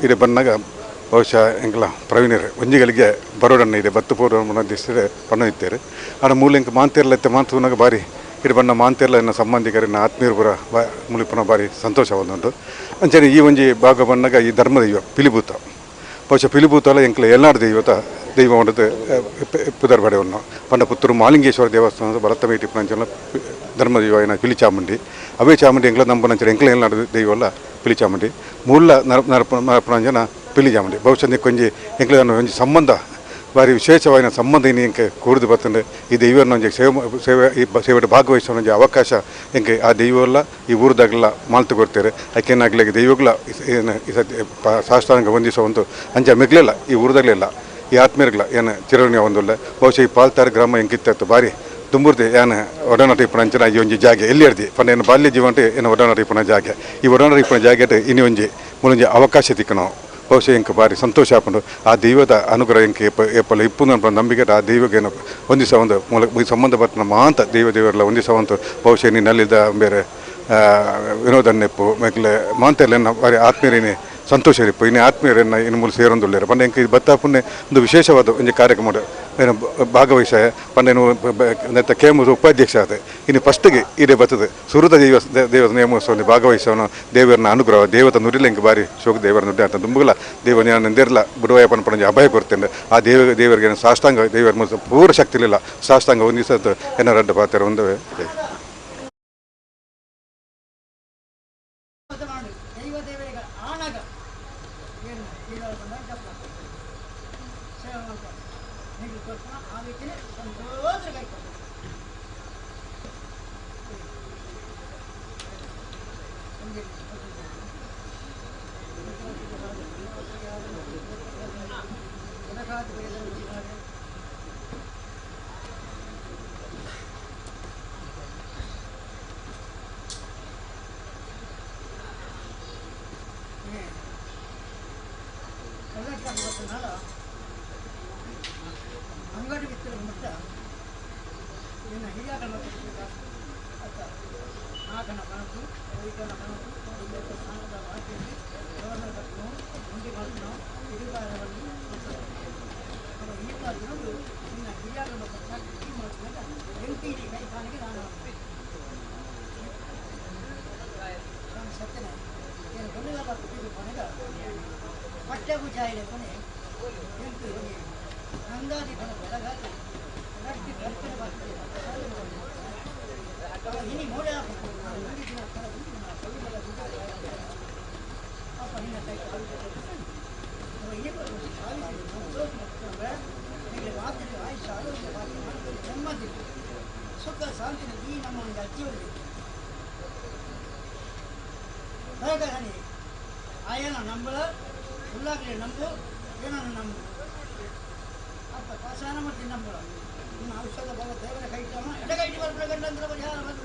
ಇದೆ ಬಂದಾಗ ಬಹುಶಃ ಎಂಕಲ ಪ್ರವೀಣರು ಒಂಜಿಗಳಿಗೆ ಬರೋಡನ್ನ ಇದೆ ಬತ್ತು ಪೂರ್ವ ದಿವಸ ಬಣ್ಣ ಇದ್ದಾರೆ ಆಡ ಮೂಲ ಇಂಕ ಮಾಂತೇರ್ಲ ಎತ್ತೆ ಮಾತುನಾಗ ಭಾರಿ ಇದು ಬಣ್ಣ ಮಾಂತೇರ್ಲ ಎನ್ನ ಸಂಬಂಧಿಕರಿನ ಆತ್ಮೀಯರು ಪುರ ಮುಲಿಪುನ ಭಾರಿ ಸಂತೋಷ ಹೊಂದುಂಡು ಅಂಚನೆ ಈ ಒಂಜಿ ಭಾಗ ಬಂದಾಗ ಈ ಧರ್ಮದೈವ ಪಿಲಿಭೂತ ಬಹುಶಃ ಪಿಲಿಭೂತಲ ಎಂಕಲ ಎಲ್ನಾಡು ದೈವ ಹೊಂಡದು ಪುದರ್ ಬಡೆ ಉನ್ನ ಪಂಡ ಪುತ್ತೂರು ಮಾಲಿಂಗೇಶ್ವರ ದೇವಸ್ಥಾನದ ಭರತಮೇಟಿ ಪಂಚಲ ಧರ್ಮದೈವ ಏನ ಪಿಲಿ ಚಾಮುಂಡಿ ಅವೇ ಚಾಮುಂಡಿ ಎಂಕಲ ನಂಬನಂಚರ ಎಂಕಲ ಎಲ್ನಾಡು ದೈವಲ್ಲ ಪಿಲಿ ಚಾಮುಂಡಿ ಮೂಲ ನರಪಂಜನ ಪಿಲಿ ಚಾಮುಂಡಿ ಬಹುಶಃ ಕೊಂಚ ಎಂಕಲ ಒಂಜಿ ಸಂಬಂಧ ಭಾರಿ ವಿಶೇಷವಾದ ಸಂಬಂಧ ಇನ್ನು ಎಂಕೆ ಕೂಡಿದು ಬರ್ತಂಡೆ ಈ ದೈವನ ಒಂಜಿ ಸೇವೆ ಭಾಗವಹಿಸೋ ಒಂಜಿ ಅವಕಾಶ ಎಂಕೆ ಆ ದೈವಲ್ಲ ಈ ಊರದಾಗಲ್ಲ ಮಾಲ್ತು ಕೊಡ್ತಾರೆ ಯಾಕೆನಾಗ್ಲಿಕ್ಕೆ ದೈವಗಳ ಸಾಷ್ಟಾಂಗ ಹೊಂದಿಸೋ ಒಂದು ಅಂಚ ಮಿಗ್ಲಿಲ್ಲ ಈ ಊರದಾಗಲಿಲ್ಲ ಈ ಆತ್ಮೀಯರ್ಗಳ ಏನು ಚಿರವಣಿ ಒಂದಿಲ್ಲ ಬಹುಶಃ ಈ ಪಾಲ್ತಾರ ಗ್ರಾಮ ಎಂಕಿತ್ತು ಭಾರಿ ತುಂಬುರ್ದೆ ಏನು ಒಡನಾಟ ಇಪ್ಪಣ ಅಂಚನ ಈ ಒಂಜಿ ಜಾಗೆ ಎಲ್ಲಿ ಹಿಡ್ದು ಪಂಡ ಏನು ಬಾಲ್ಯ ಜೀವಂಟು ಏನು ಒಡನಾಟ ಇಪ್ಪಣ ಜಾಗೆ ಈ ಒಡನಾಟ ಇಪ್ಪಣ ಜಾಗೆ ಇನ್ನು ಒಂಜಿ ಮುಳಂಜಿ ಅವಕಾಶ ತಿಕ್ಕಣೋ ಬಹುಶಃ ಎಂಕ ಭಾರಿ ಸಂತೋಷ ಆಪಂಡು ಆ ದೈವದ ಅನುಗ್ರಹ ಎಂಕೆ ಎಪ್ಪಲ್ಲ ಇಪ್ಪು ನನ್ನ ನಂಬಿಕೆ ಆ ದೈವಗೇನು ಹೊಂದಿಸ ಒಂದು ಮೂಲ ಸಂಬಂಧಪಟ್ಟ ಮಾಂತ ದೇವರೆಲ್ಲ ಹೊಂದಿಸ ಒಂದು ಬಹುಶಃ ನೀನಲ್ಲಿದ್ದ ಬೇರೆ ವಿನೋದನ್ನೆಪ್ಪು ಮೇಕಲೆ ಮಾಂತೆಲ್ಲ ಭಾರಿ ಆತ್ಮೀಯರೇನೆ ಸಂತೋಷ ಇರಿಪ್ಪು ಇನ್ನು ಆತ್ಮೀಯರನ್ನು ಇನ್ನು ಮೂಲ ಸೇರೊಂದುಳ್ಳೇರು ಪಂಡ ಎಂಕ ಇದು ಬತ್ತಾಪುನ್ನೆ ಒಂದು ವಿಶೇಷವಾದ ಒಂದು ಕಾರ್ಯಕ್ರಮ ಏನು ಭಾಗವಹಿಸ ಪಂಡೇನು ನೆತ್ತ ಕೇಮುದು ಉಪಾಧ್ಯಕ್ಷ ಆದ ಇನ್ನು ಫಸ್ಟಿಗೆ ಇದೇ ಬರ್ತದೆ ಸುರುದ ದೇವರ ನೇಮೋತ್ಸವದಲ್ಲಿ ಭಾಗವಹಿಸೋನು ದೇವರನ್ನ ಅನುಗ್ರಹ ದೇವತ ನುಡಿಲ್ಲ ಹಿಂಗೆ ಬಾರಿ ಶೋಕ ದೇವರ ನುಡಿ ಅಂತ ತುಂಬಲ ದೇವ ನೆಂದಿರಲ್ಲ ಬುಡವಾಯಪ್ಪನ ಪಣಜಿ ಅಭಯ ಕೊಡ್ತೇನೆ ಆ ದೇವರಿಗೆ ಸಾಷ್ಟಾಂಗ ದೇವರ ಪೂರ ಶಕ್ತಿ ಇರಲಿಲ್ಲ ಸಾಷ್ಟಾಂಗ ಒಂದು ದಿವಸ ಏನೋ ರಡ್ಡ ಪಾತ್ರ ಒಂದು ದೈವ ದೇವರಿಗೆ ಆಣಗ ಏನು ಸೇವೆ ಮಾಡ್ತಾರೆ ನೀವು ಕೊಡ್ತಾನ ಆ ರೀತಿಯೇ ಸಂತೋಷ ಕೈಕೊಂಡು ಅಂಗಡಿ ಬಿತ್ತಲ ಮುಟ್ಟ ಇನ್ನು ಹಿರಿಯಾಗ ನಾಲ್ಕನ ಮನಸ್ಸು ಐದನ ಮನಸ್ಸು ಇಲ್ಲದ ಸ್ನಾನದ ವಾಕ್ಯದಲ್ಲಿ ಗವರ್ನರ್ ಕಟ್ಟನು ಮುಂದೆ ಕಟ್ಟನು ಹಿರಿಗಾರವನ್ನು ಈತ ಇರೋದು ಇನ್ನು ಹಿರಿಯಾಗ ಈ ಮಾಡ್ಕೊಂಡ ಎಂಟಿಡಿ ಕೈ ಕಾಣಿಗೆ ನಾನು ಸತ್ಯನೇ ಏನು ಕೊನೆಗಲ್ಲ ಕೊನೆಗ ಪಠ್ಯ ಬುಜಾಯಿಲೆ ಕೊನೆ ಎಂಟು ಅಂದಾಜಿ ಕೊನೆ ಬೆಳಗಾಗಿ ನಡ್ಡಿ ಕಲ್ಪನೆ ಬರ್ತದೆ ಇನಿ ಮೋಡೆ ಅಪ್ಪ ನಿನ್ನ ಕೈ ನಿಮಗೆ ಮಾತಿಗೆ ಆಯುಷ ಆರೋಗ್ಯ ಭಾಗ್ಯ ನೆಮ್ಮದಿ ಸುಖ ಶಾಂತಿನ ಈ ನಮ್ಮ ಒಂದು ಅಜ್ಜಿಯಲ್ಲಿ ಹಾಗಾಗಿ ಆಯನ ನಂಬಳ ಉಳ್ಳಾಗಲಿ ನಂಬು ಏನನ್ನು ನಂಬು ಅಪ್ಪ ಪಾಸಾನ ಮಾಡ್ತೀನಿ ನಂಬಳ ಇನ್ನು ಔಷಧ ಬರೋ ದೇವರ ಕೈಟಮ್ಮ ಎಡಗೈಟಿ ಬರ್ಬಿಡ ಗಂಡಂದ್ರೆ ಪರಿಹಾರ ಬಂದು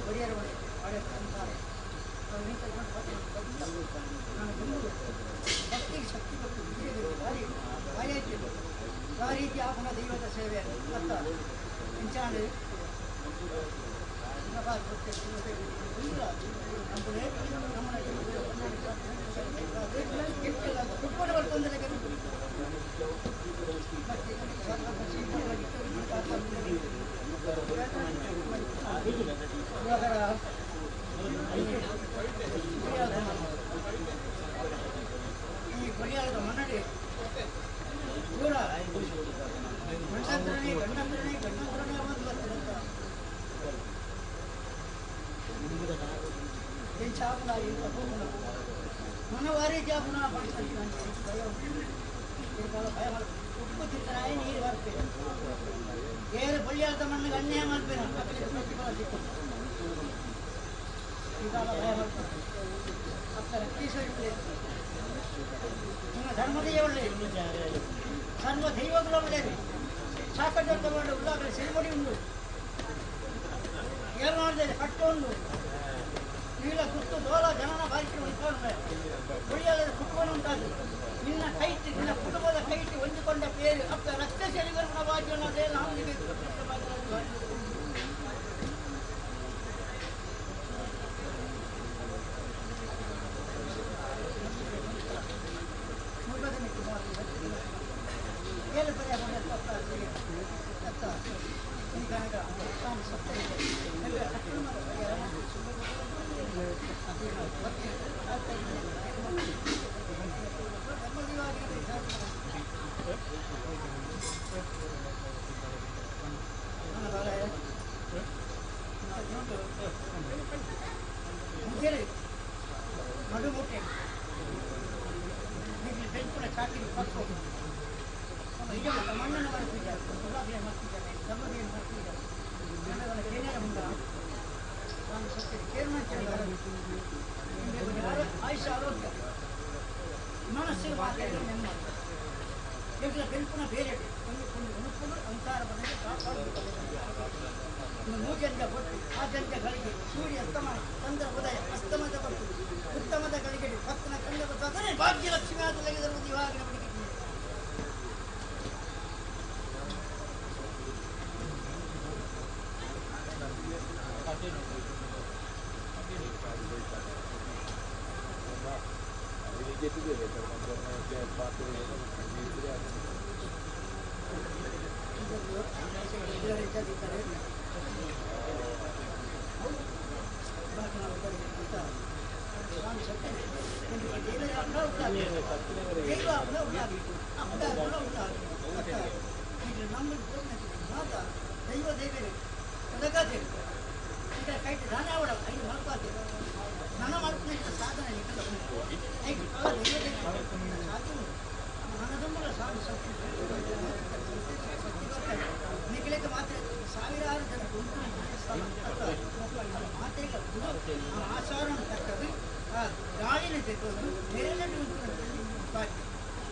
ಪರಿಹಾರ ಮಾಡಿ ಅಂತಾರೆ ಭಕ್ತಿಗೆ ಶಕ್ತಿ ಕೊಟ್ಟು ದಾರಿ ಆಯಾಯ್ತು ಆ ರೀತಿ ಆಪಣ ದೈವದ ಸೇವೆ ಅಂತ ಇಂಚಾಂಡು ಕುಟ್ಕೊಂಡು ಬರ್ತಂದ್ರೆ ಈ ಪರಿಹಾರದ ಮನ್ನಡೆ ಪೂರ ಗಂಡಂದ್ರನೇ ಒಂದು ಬರ್ತದೆ ಏನು ಚಾಪನ ಇಲ್ಲ ಹೋಗೋಣ ಮನವಾರಿ ಜಾಪನ ಭಯ ಉಪ್ಪು ತಿಂತಾನೆ ನೀರು ಬರ್ತೇನೆ ಬೇರೆ ಬಳಿಯಾದ ಮಣ್ಣಿಗೆ ಅನ್ಯಾಯ ಮಾಡ್ಬೇಡ ಪ್ರತಿಫಲ ಸಿಗ್ತದೆ ಈಗಾಗ ಭಯ ಮಾಡ್ತಾರೆ ಅಪ್ಪ ರಕ್ಷಿಸಲಿಕ್ಕೆ ನಿಮ್ಮ ಧರ್ಮದೆಯೇ ಒಳ್ಳೆಯದು ಸರ್ವ ದೈವಗಳು ಒಳ್ಳೆಯದು ಸಾಕಷ್ಟು ಮಾಡಿ ಉಳ್ಳಾಗಲಿ ಸಿರಿಮಡಿ ಉಂಟು ಏನು ಮಾಡಿದೆ ಕಟ್ಟು ಉಂಟು ನೀಲ ಕುತ್ತು ದೋಲ ಜನನ ಬಾಯಿಸಿರು ಉಂಟು ಉಳಿಯಲ್ಲದ ಕುಟುಂಬ ಉಂಟಾದು ನಿನ್ನ ಕೈಟಿ ನಿನ್ನ ಕುಟುಂಬದ ಕೈಟಿ ಹೊಂದಿಕೊಂಡ ಬೇರೆ ಅಪ್ಪ ರಕ್ತ ಶರೀರನ ವಾಕ್ಯವನ್ನು ನಮಗೆ ಮಡುಮುಟ್ಟೆ ಬೆಂಕುಳ ಚಾಕಿರಿ ಪಕ್ಕು ಮಣ್ಣನ್ನು ಮಾಡ್ತಿದ್ದಾರೆ ಗುಲಾಬಿಯನ್ನು ಮಾಡ್ತಿದ್ದಾರೆ ದಮ್ಮದಿಯನ್ನು ಮಾಡ್ತಿದ್ದಾರೆ ಕೇಂದ್ರ ಮುಂದ ನಾನು ಸತ್ಯ ಕೇರಳ ಆಯುಷ ಆರೋಗ್ಯ ಮನಸ್ಸಿಗೆ ಮಾತಾಡಿದ್ರೆ ನೆಮ್ಮದಿ ಈಗ ಬೆಂಕುನ ಬೇರೆ ಕೊಂಡುಕೊಂಡು ಉಣುಕೊಂಡು ಅಂಕಾರ ಬಂದರೆ ಕಾಪಾಡುತ್ತದೆ ಇನ್ನು ಮೂಜಂಜ ಬೊಟ್ಟು ಆ ಜಂಜಗಳಿಗೆ ಸೂರ್ಯ ಅಸ್ತಮಾನ ಚಂದ್ರ ಉದಯ ಅಸ್ತಮದ ಬಟ್ಟು ಉತ್ತಮದ ಗಳಿಗೆ ಭಕ್ತನ ಕಂಡ ಗೊತ್ತಾದರೆ ಭಾಗ್ಯಲಕ್ಷ್ಮಿ ಆದ ತೆಗೆದಿರುವುದು ಇವಾಗಿನ ಬಡಿಗೆ ಸಾವಿರಾರು ಜನ ಆಚಾರವನ್ನು ತಕ್ಕದು ಆ ಗಾಳಿನ ತೆಗೆದು ನೆರಳನ್ನು ಬಾಕಿ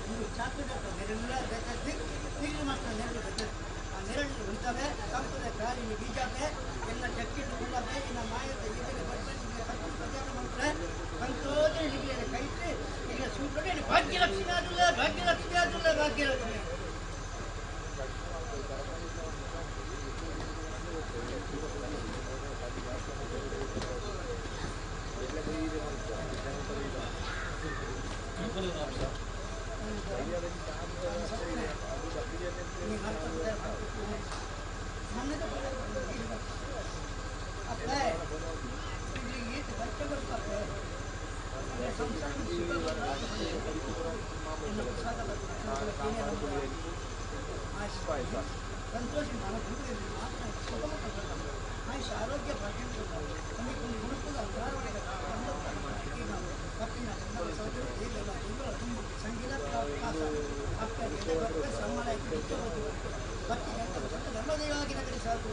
ಇದು ಚಾಕುದ ನೆರಳ ಬೇಕಾದ್ರೆ ನೀರು ಮಾತ್ರ ನೆರಳು ಬೇಕಾದ್ರೆ ಆ ನೆರಳು ಉಂಟವೆ ತಂಪದ ಗಾಳಿನ ಬೀಜಾವೆ ಎಲ್ಲ ಚಕ್ಕಿನ ಉಳ್ಳವೆ ಇನ್ನು ಮಾಯದ ಇದನ್ನು ಬರ್ಬಂದಿಗೆ ಹತ್ತು ಪ್ರಚಾರ ಮಾಡ್ತಾರೆ ಸಂತೋಷ ನಿಮಗೆ ಕೈತೆ ಈಗ ಸೂತ್ರಡೆ ಭಾಗ್ಯಲಕ್ಷ್ಮಿ ಆದಿಲ್ಲ ಭಾಗ್ಯಲಕ್ಷ್ಮಿ ಆದಿಲ್ಲ ಭಾಗ್ಯಲಕ್ಷ್ಮಿ ಸಂತೋಷ ಆಯುಷ ಆರೋಗ್ಯ ಸಂಗೀತ ಧರ್ಮದೇವಾಗಿ ನಗರಿ ಸಾಕು